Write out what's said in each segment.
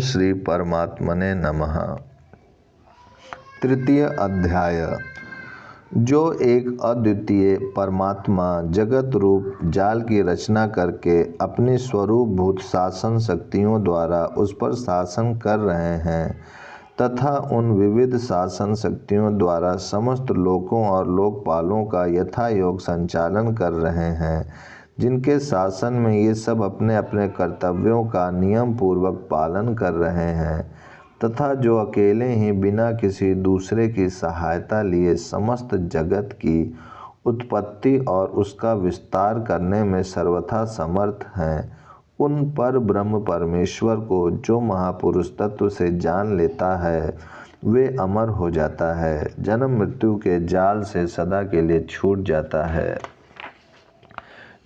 श्री परमात्मने नमः। तृतीय अध्याय। जो एक अद्वितीय परमात्मा जगत रूप जाल की रचना करके अपनी स्वरूपभूत शासन शक्तियों द्वारा उस पर शासन कर रहे हैं तथा उन विविध शासन शक्तियों द्वारा समस्त लोकों और लोकपालों का यथा योग संचालन कर रहे हैं, जिनके शासन में ये सब अपने अपने कर्तव्यों का नियम पूर्वक पालन कर रहे हैं तथा जो अकेले ही बिना किसी दूसरे की सहायता लिए समस्त जगत की उत्पत्ति और उसका विस्तार करने में सर्वथा समर्थ हैं, उन पर ब्रह्म परमेश्वर को जो महापुरुष तत्व से जान लेता है वे अमर हो जाता है, जन्म मृत्यु के जाल से सदा के लिए छूट जाता है।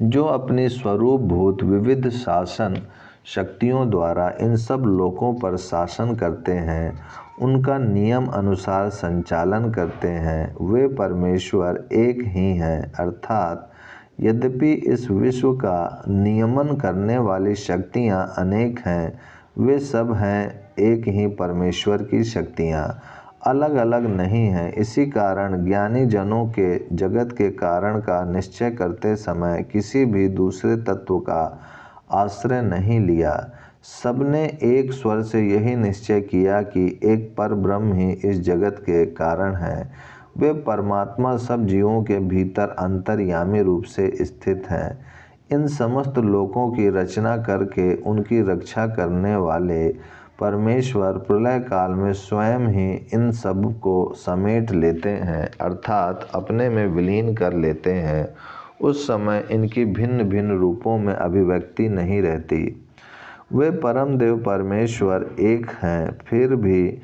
जो अपनी स्वरूपभूत विविध शासन शक्तियों द्वारा इन सब लोकों पर शासन करते हैं, उनका नियम अनुसार संचालन करते हैं, वे परमेश्वर एक ही हैं। अर्थात यद्यपि इस विश्व का नियमन करने वाली शक्तियाँ अनेक हैं, वे सब हैं एक ही परमेश्वर की शक्तियाँ, अलग अलग नहीं हैं। इसी कारण ज्ञानी जनों के जगत के कारण का निश्चय करते समय किसी भी दूसरे तत्व का आश्रय नहीं लिया। सबने एक स्वर से यही निश्चय किया कि एक पर ब्रह्म ही इस जगत के कारण है। वे परमात्मा सब जीवों के भीतर अंतर्यामी रूप से स्थित हैं। इन समस्त लोकों की रचना करके उनकी रक्षा करने वाले परमेश्वर प्रलय काल में स्वयं ही इन सब को समेट लेते हैं, अर्थात अपने में विलीन कर लेते हैं। उस समय इनकी भिन्न भिन्न रूपों में अभिव्यक्ति नहीं रहती। वे परम देव परमेश्वर एक हैं, फिर भी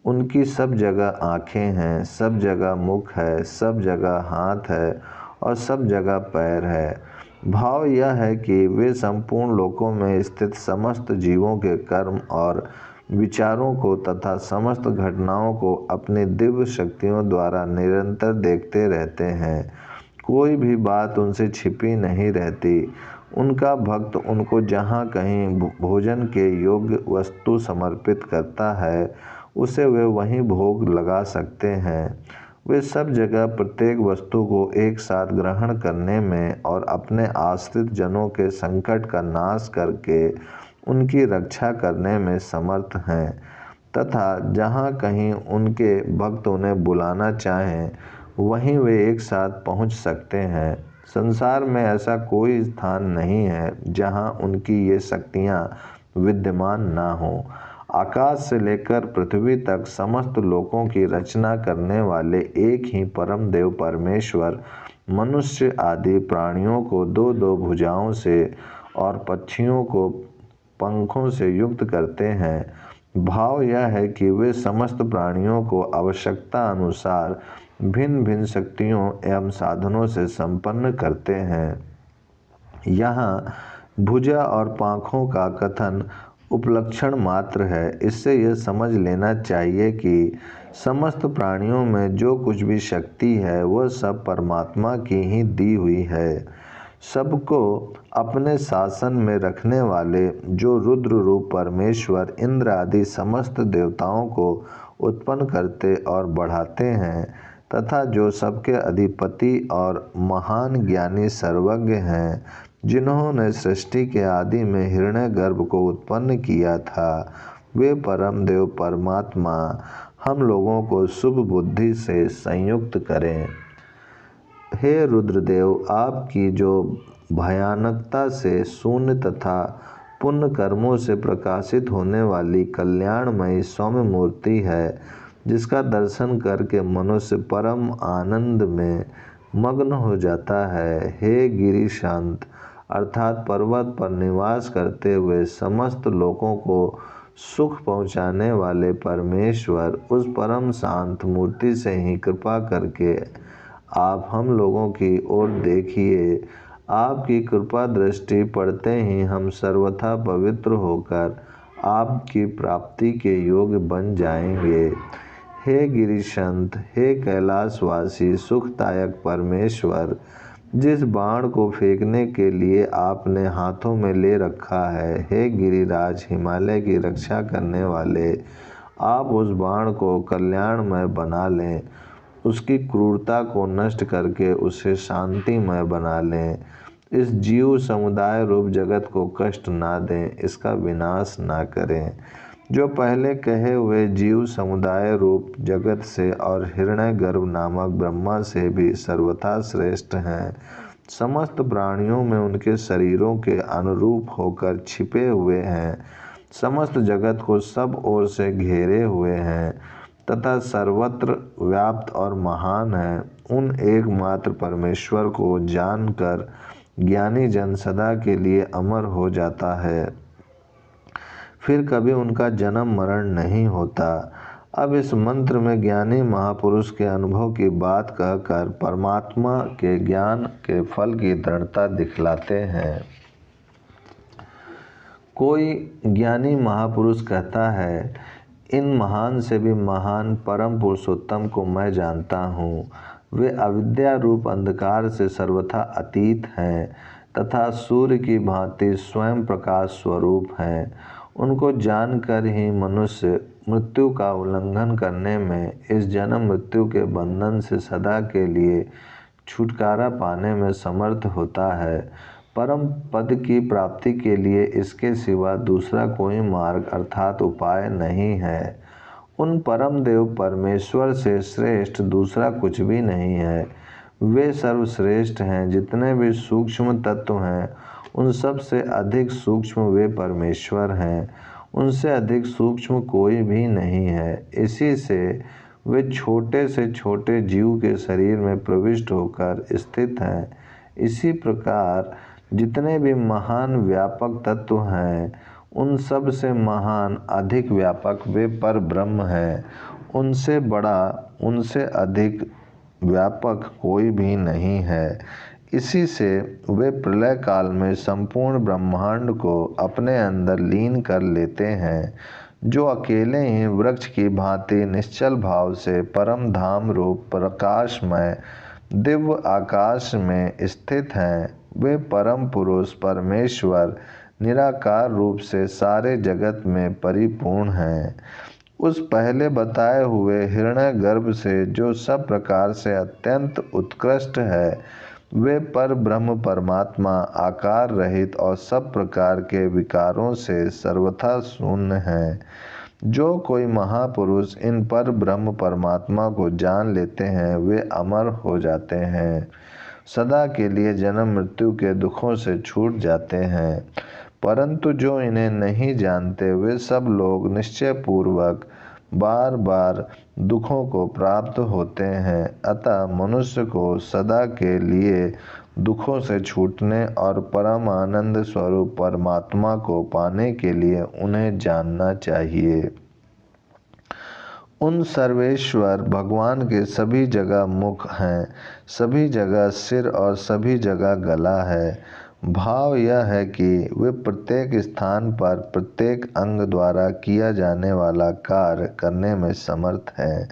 उनकी सब जगह आँखें हैं, सब जगह मुख है, सब जगह हाथ है और सब जगह पैर है। भाव यह है कि वे संपूर्ण लोकों में स्थित समस्त जीवों के कर्म और विचारों को तथा समस्त घटनाओं को अपनी दिव्य शक्तियों द्वारा निरंतर देखते रहते हैं। कोई भी बात उनसे छिपी नहीं रहती। उनका भक्त उनको जहाँ कहीं भोजन के योग्य वस्तु समर्पित करता है, उसे वे वहीं भोग लगा सकते हैं। वे सब जगह प्रत्येक वस्तु को एक साथ ग्रहण करने में और अपने आश्रित जनों के संकट का नाश करके उनकी रक्षा करने में समर्थ हैं तथा जहाँ कहीं उनके भक्त उन्हें बुलाना चाहें, वहीं वे एक साथ पहुँच सकते हैं। संसार में ऐसा कोई स्थान नहीं है जहाँ उनकी ये शक्तियाँ विद्यमान ना हों। आकाश से लेकर पृथ्वी तक समस्त लोकों की रचना करने वाले एक ही परम देव परमेश्वर मनुष्य आदि प्राणियों को दो दो भुजाओं से और पक्षियों को पंखों से युक्त करते हैं। भाव यह है कि वे समस्त प्राणियों को आवश्यकता अनुसार भिन्न भिन्न शक्तियों एवं साधनों से संपन्न करते हैं। यहाँ भुजा और पंखों का कथन उपलक्षण मात्र है। इससे यह समझ लेना चाहिए कि समस्त प्राणियों में जो कुछ भी शक्ति है वह सब परमात्मा की ही दी हुई है। सबको अपने शासन में रखने वाले जो रुद्र रूप परमेश्वर इंद्र आदि समस्त देवताओं को उत्पन्न करते और बढ़ाते हैं तथा जो सबके अधिपति और महान ज्ञानी सर्वज्ञ हैं, जिन्होंने सृष्टि के आदि में हिरण्यगर्भ को उत्पन्न किया था, वे परम देव परमात्मा हम लोगों को शुभ बुद्धि से संयुक्त करें। हे रुद्रदेव, आपकी जो भयानकता से शून्य तथा पुण्य कर्मों से प्रकाशित होने वाली कल्याणमयी सौम्य मूर्ति है, जिसका दर्शन करके मनुष्य परम आनंद में मग्न हो जाता है। हे गिरिशांत अर्थात पर्वत पर निवास करते हुए समस्त लोगों को सुख पहुँचाने वाले परमेश्वर, उस परम शांत मूर्ति से ही कृपा करके आप हम लोगों की ओर देखिए। आपकी कृपा दृष्टि पड़ते ही हम सर्वथा पवित्र होकर आपकी प्राप्ति के योग्य बन जाएंगे। हे गिरिशंत, हे कैलाशवासी सुखदायक परमेश्वर, जिस बाण को फेंकने के लिए आपने हाथों में ले रखा है, हे गिरिराज हिमालय की रक्षा करने वाले, आप उस बाण को कल्याणमय बना लें, उसकी क्रूरता को नष्ट करके उसे शांतिमय बना लें। इस जीव समुदाय रूप जगत को कष्ट ना दें, इसका विनाश ना करें। जो पहले कहे हुए जीव समुदाय रूप जगत से और हिरण्यगर्भ नामक ब्रह्मा से भी सर्वथा श्रेष्ठ हैं, समस्त प्राणियों में उनके शरीरों के अनुरूप होकर छिपे हुए हैं, समस्त जगत को सब ओर से घेरे हुए हैं तथा सर्वत्र व्याप्त और महान है, उन एकमात्र परमेश्वर को जानकर ज्ञानी जन सदा के लिए अमर हो जाता है, फिर कभी उनका जन्म मरण नहीं होता। अब इस मंत्र में ज्ञानी महापुरुष के अनुभव की बात कहकर परमात्मा के ज्ञान के फल की दृढ़ता दिखलाते हैं। कोई ज्ञानी महापुरुष कहता है, इन महान से भी महान परम पुरुषोत्तम को मैं जानता हूँ। वे अविद्या रूप अंधकार से सर्वथा अतीत हैं तथा सूर्य की भांति स्वयं प्रकाश स्वरूप हैं। उनको जानकर ही मनुष्य मृत्यु का उल्लंघन करने में, इस जन्म मृत्यु के बंधन से सदा के लिए छुटकारा पाने में समर्थ होता है। परम पद की प्राप्ति के लिए इसके सिवा दूसरा कोई मार्ग अर्थात उपाय नहीं है। उन परम देव परमेश्वर से श्रेष्ठ दूसरा कुछ भी नहीं है। वे सर्वश्रेष्ठ हैं। जितने भी सूक्ष्म तत्व हैं, उन सब से अधिक सूक्ष्म वे परमेश्वर हैं। उनसे अधिक सूक्ष्म कोई भी नहीं है। इसी से वे छोटे से छोटे जीव के शरीर में प्रविष्ट होकर स्थित हैं। इसी प्रकार जितने भी महान व्यापक तत्व हैं, उन सब से महान अधिक व्यापक वे पर ब्रह्म हैं। उनसे बड़ा, उनसे अधिक व्यापक कोई भी नहीं है। इसी से वे प्रलय काल में संपूर्ण ब्रह्मांड को अपने अंदर लीन कर लेते हैं। जो अकेले ही वृक्ष की भांति निश्चल भाव से परम धाम रूप प्रकाशमय दिव्य आकाश में स्थित हैं, वे परम पुरुष परमेश्वर निराकार रूप से सारे जगत में परिपूर्ण हैं। उस पहले बताए हुए हिरण्यगर्भ से जो सब प्रकार से अत्यंत उत्कृष्ट है, वे पर ब्रह्म परमात्मा आकार रहित और सब प्रकार के विकारों से सर्वथा शून्य हैं। जो कोई महापुरुष इन पर ब्रह्म परमात्मा को जान लेते हैं, वे अमर हो जाते हैं, सदा के लिए जन्म मृत्यु के दुखों से छूट जाते हैं। परंतु जो इन्हें नहीं जानते, वे सब लोग निश्चय पूर्वक बार बार दुखों को प्राप्त होते हैं। अतः मनुष्य को सदा के लिए दुखों से छूटने और परम आनंद स्वरूप परमात्मा को पाने के लिए उन्हें जानना चाहिए। उन सर्वेश्वर भगवान के सभी जगह मुख हैं, सभी जगह सिर और सभी जगह गला है। भाव यह है कि वे प्रत्येक स्थान पर प्रत्येक अंग द्वारा किया जाने वाला कार्य करने में समर्थ हैं।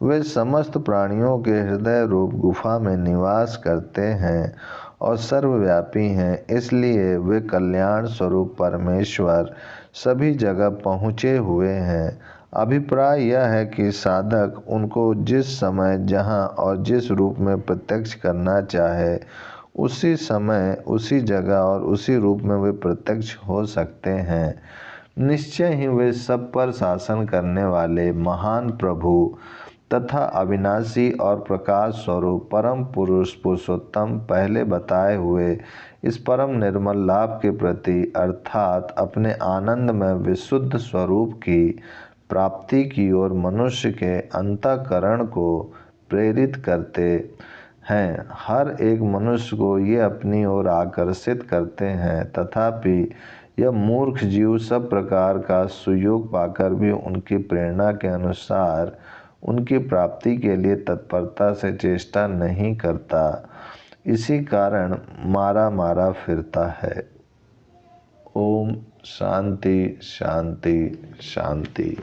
वे समस्त प्राणियों के हृदय रूप गुफा में निवास करते हैं और सर्वव्यापी हैं। इसलिए वे कल्याण स्वरूप परमेश्वर सभी जगह पहुँचे हुए हैं। अभिप्राय यह है कि साधक उनको जिस समय, जहाँ और जिस रूप में प्रत्यक्ष करना चाहे, उसी समय, उसी जगह और उसी रूप में वे प्रत्यक्ष हो सकते हैं। निश्चय ही वे सब पर शासन करने वाले महान प्रभु तथा अविनाशी और प्रकाश स्वरूप परम पुरुष पुरुषोत्तम पहले बताए हुए इस परम निर्मल लाभ के प्रति अर्थात अपने आनंद में विशुद्ध स्वरूप की प्राप्ति की ओर मनुष्य के अंतःकरण को प्रेरित करते हैं। हर एक मनुष्य को ये अपनी ओर आकर्षित करते हैं, तथापि यह मूर्ख जीव सब प्रकार का सुयोग पाकर भी उनकी प्रेरणा के अनुसार उनकी प्राप्ति के लिए तत्परता से चेष्टा नहीं करता। इसी कारण मारा मारा फिरता है। ओम शांति शांति शांति।